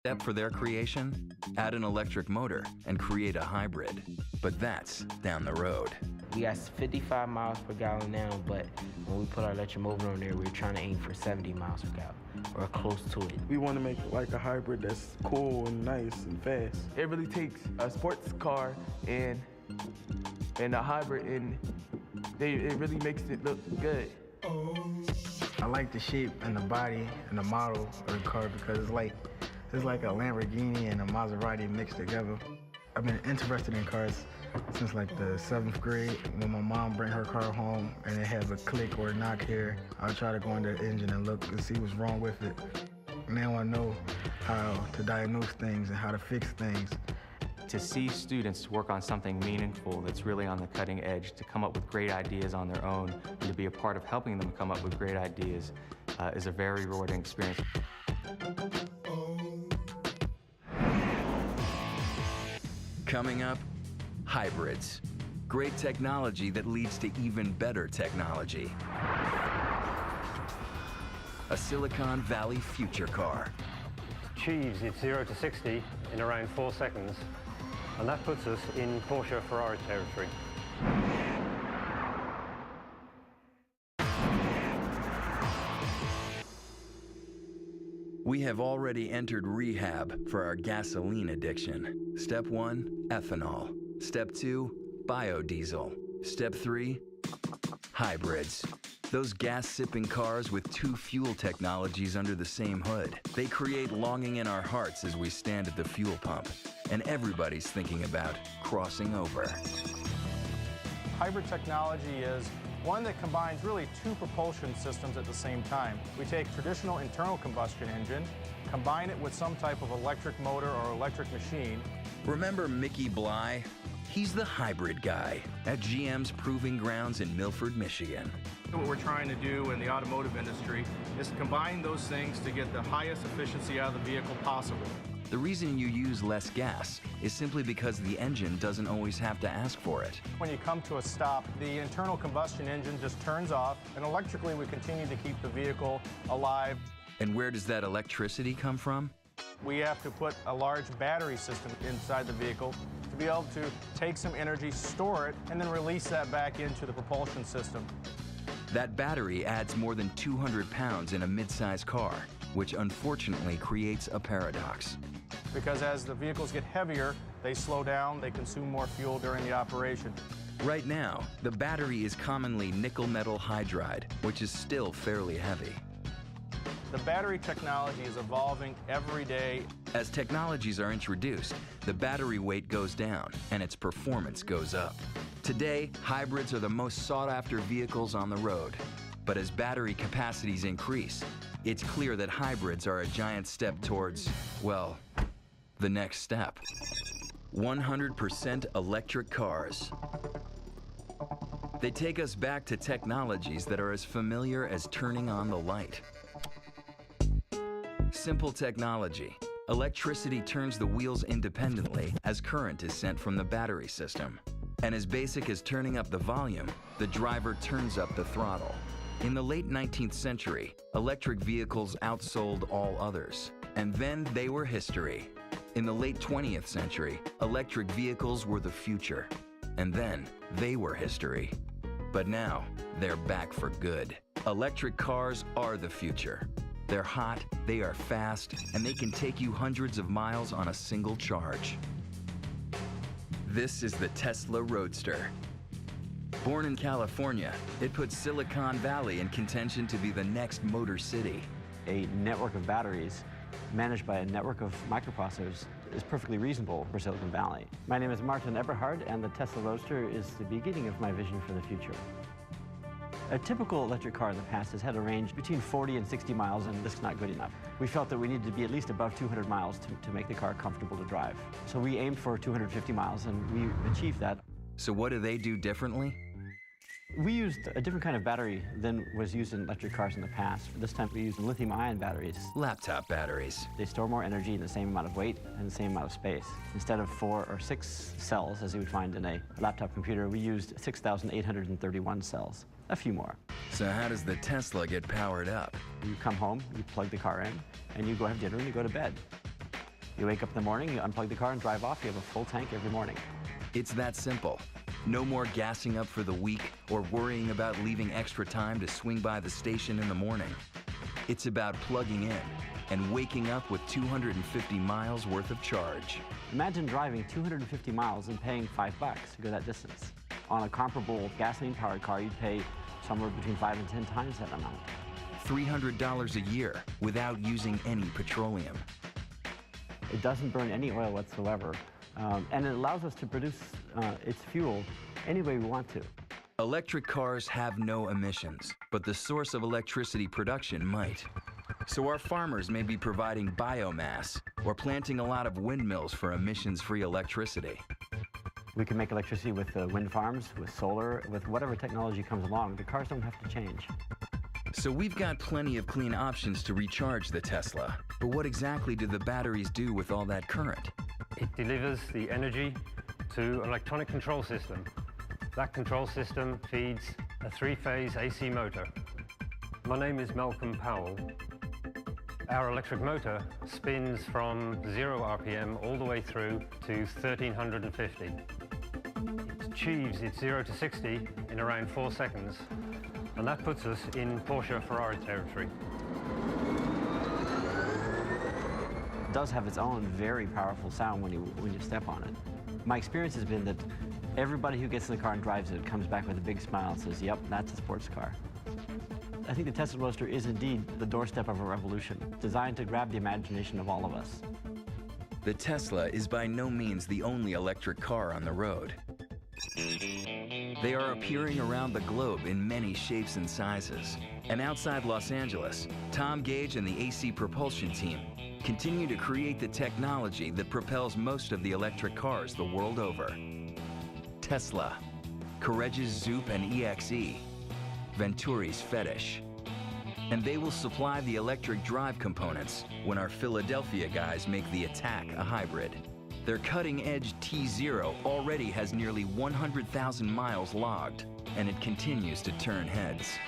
Step for their creation? Add an electric motor and create a hybrid. But that's down the road. We got 55 miles per gallon now, but when we put our electric motor on there, we're trying to aim for 70 miles per gallon, or close to it. We want to make like a hybrid that's cool and nice and fast. It really takes a sports car and a hybrid, and it really makes it look good. I like the shape and the body and the model of the car because it's like a Lamborghini and a Maserati mixed together. I've been interested in cars since like the 7th grade. When my mom bring her car home and it has a click or a knock here, I'll try to go in the engine and look and see what's wrong with it. Now I know how to diagnose things and how to fix things. To see students work on something meaningful that's really on the cutting edge, to come up with great ideas on their own, and to be a part of helping them come up with great ideas is a very rewarding experience. Coming up, hybrids. Great technology that leads to even better technology. A Silicon Valley future car. Achieves its 0 to 60 in around 4 seconds, and that puts us in Porsche Ferrari territory. We have already entered rehab for our gasoline addiction. Step 1, ethanol. Step 2, biodiesel. Step 3, hybrids. Those gas-sipping cars with 2 fuel technologies under the same hood. They create longing in our hearts as we stand at the fuel pump. And everybody's thinking about crossing over. Hybrid technology is one that combines really 2 propulsion systems at the same time. We take traditional internal combustion engine, combine it with some type of electric motor or electric machine. Remember Mickey Bly? He's the hybrid guy at GM's Proving Grounds in Milford, Michigan. What we're trying to do in the automotive industry is to combine those things to get the highest efficiency out of the vehicle possible. The reason you use less gas is simply because the engine doesn't always have to ask for it. When you come to a stop, the internal combustion engine just turns off, and electrically we continue to keep the vehicle alive. And where does that electricity come from? We have to put a large battery system inside the vehicle to be able to take some energy, store it, and then release that back into the propulsion system. That battery adds more than 200 pounds in a mid-size car, which unfortunately creates a paradox. Because as the vehicles get heavier, they slow down, they consume more fuel during the operation. Right now, the battery is commonly nickel metal hydride, which is still fairly heavy. The battery technology is evolving every day. As technologies are introduced, the battery weight goes down and its performance goes up. Today, hybrids are the most sought-after vehicles on the road. But as battery capacities increase, it's clear that hybrids are a giant step towards, well, the next step. 100% electric cars. They take us back to technologies that are as familiar as turning on the light. Simple technology. Electricity turns the wheels independently as current is sent from the battery system. And as basic as turning up the volume, the driver turns up the throttle. In the late 19th century, electric vehicles outsold all others. And then they were history. In the late 20th century, electric vehicles were the future. And then they were history. But now, they're back for good. Electric cars are the future. They're hot, they are fast, and they can take you hundreds of miles on a single charge. This is the Tesla Roadster. Born in California, it puts Silicon Valley in contention to be the next Motor City. A network of batteries managed by a network of microprocessors is perfectly reasonable for Silicon Valley. My name is Martin Eberhard, and the Tesla Roadster is the beginning of my vision for the future. A typical electric car in the past has had a range between 40 and 60 miles, and this is not good enough. We felt that we needed to be at least above 200 miles to make the car comfortable to drive. So we aimed for 250 miles, and we achieved that. So what do they do differently? We used a different kind of battery than was used in electric cars in the past. This time we used lithium-ion batteries. Laptop batteries. They store more energy in the same amount of weight and the same amount of space. Instead of 4 or 6 cells, as you would find in a laptop computer, we used 6,831 cells. A few more. So how does the Tesla get powered up? You come home, you plug the car in, and you go have dinner and you go to bed. You wake up in the morning, you unplug the car and drive off. You have a full tank every morning. It's that simple. No more gassing up for the week or worrying about leaving extra time to swing by the station in the morning. It's about plugging in and waking up with 250 miles worth of charge. Imagine driving 250 miles and paying $5 to go that distance. On a comparable gasoline-powered car, you'd pay somewhere between 5 and 10 times that amount. $300 a year without using any petroleum. It doesn't burn any oil whatsoever, and it allows us to produce its fuel any way we want to. Electric cars have no emissions, but the source of electricity production might. So our farmers may be providing biomass or planting a lot of windmills for emissions-free electricity. We can make electricity with wind farms, with solar, with whatever technology comes along. The cars don't have to change. So we've got plenty of clean options to recharge the Tesla. But what exactly do the batteries do with all that current? It delivers the energy to an electronic control system. That control system feeds a 3-phase AC motor. My name is Malcolm Powell. Our electric motor spins from 0 RPM all the way through to 1350. It achieves its 0 to 60 in around 4 seconds, and that puts us in Porsche Ferrari territory. It does have its own very powerful sound when you step on it. My experience has been that everybody who gets in the car and drives it comes back with a big smile and says, yep, that's a sports car. I think the Tesla Roadster is indeed the doorstep of a revolution, designed to grab the imagination of all of us. The Tesla is by no means the only electric car on the road. They are appearing around the globe in many shapes and sizes. And outside Los Angeles, Tom Gage and the AC Propulsion team continue to create the technology that propels most of the electric cars the world over. Tesla, Courage's Zoop and EXE, Venturi's Fetish. And they will supply the electric drive components when our Philadelphia guys make the Attack a hybrid. Their cutting-edge T0 already has nearly 100,000 miles logged, and it continues to turn heads.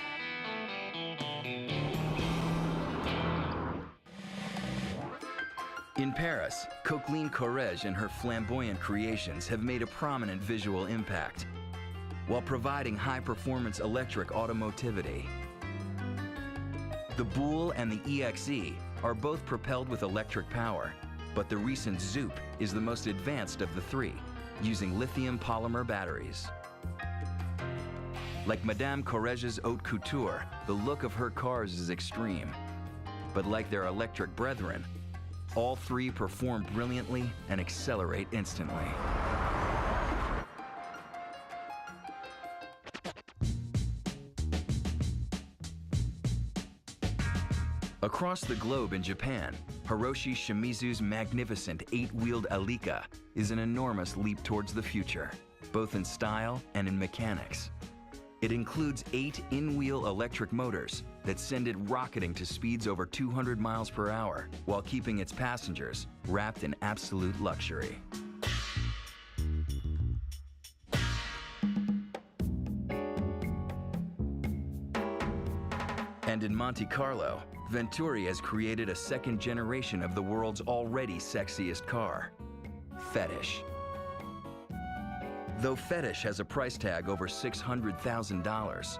In Paris, Coqueline Courrèges and her flamboyant creations have made a prominent visual impact, while providing high-performance electric automotivity. The Boule and the EXE are both propelled with electric power, but the recent Zoop is the most advanced of the three, using lithium polymer batteries. Like Madame Courrèges' Haute Couture, the look of her cars is extreme. But like their electric brethren, all three perform brilliantly and accelerate instantly. Across the globe in Japan, Hiroshi Shimizu's magnificent 8-wheeled Alika is an enormous leap towards the future, both in style and in mechanics. It includes 8 in-wheel electric motors that send it rocketing to speeds over 200 miles per hour while keeping its passengers wrapped in absolute luxury. And in Monte Carlo, Venturi has created a second generation of the world's already sexiest car, Fetish. Though Fetish has a price tag over $600,000,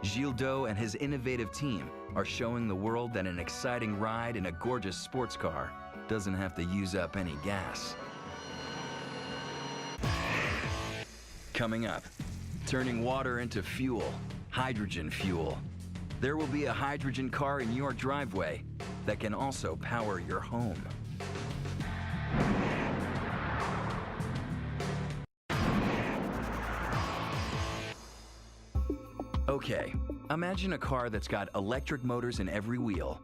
Gildo and his innovative team are showing the world that an exciting ride in a gorgeous sports car doesn't have to use up any gas. Coming up, turning water into fuel, hydrogen fuel. There will be a hydrogen car in your driveway that can also power your home. Okay, imagine a car that's got electric motors in every wheel,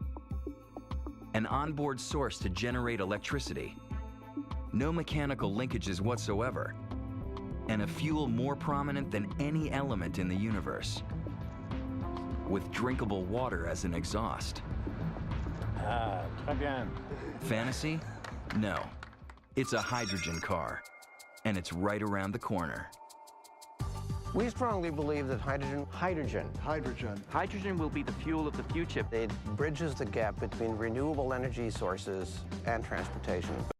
an onboard source to generate electricity, no mechanical linkages whatsoever, and a fuel more prominent than any element in the universe, with drinkable water as an exhaust. Très bien. Fantasy? No. It's a hydrogen car, and it's right around the corner. We strongly believe that hydrogen will be the fuel of the future. It bridges the gap between renewable energy sources and transportation.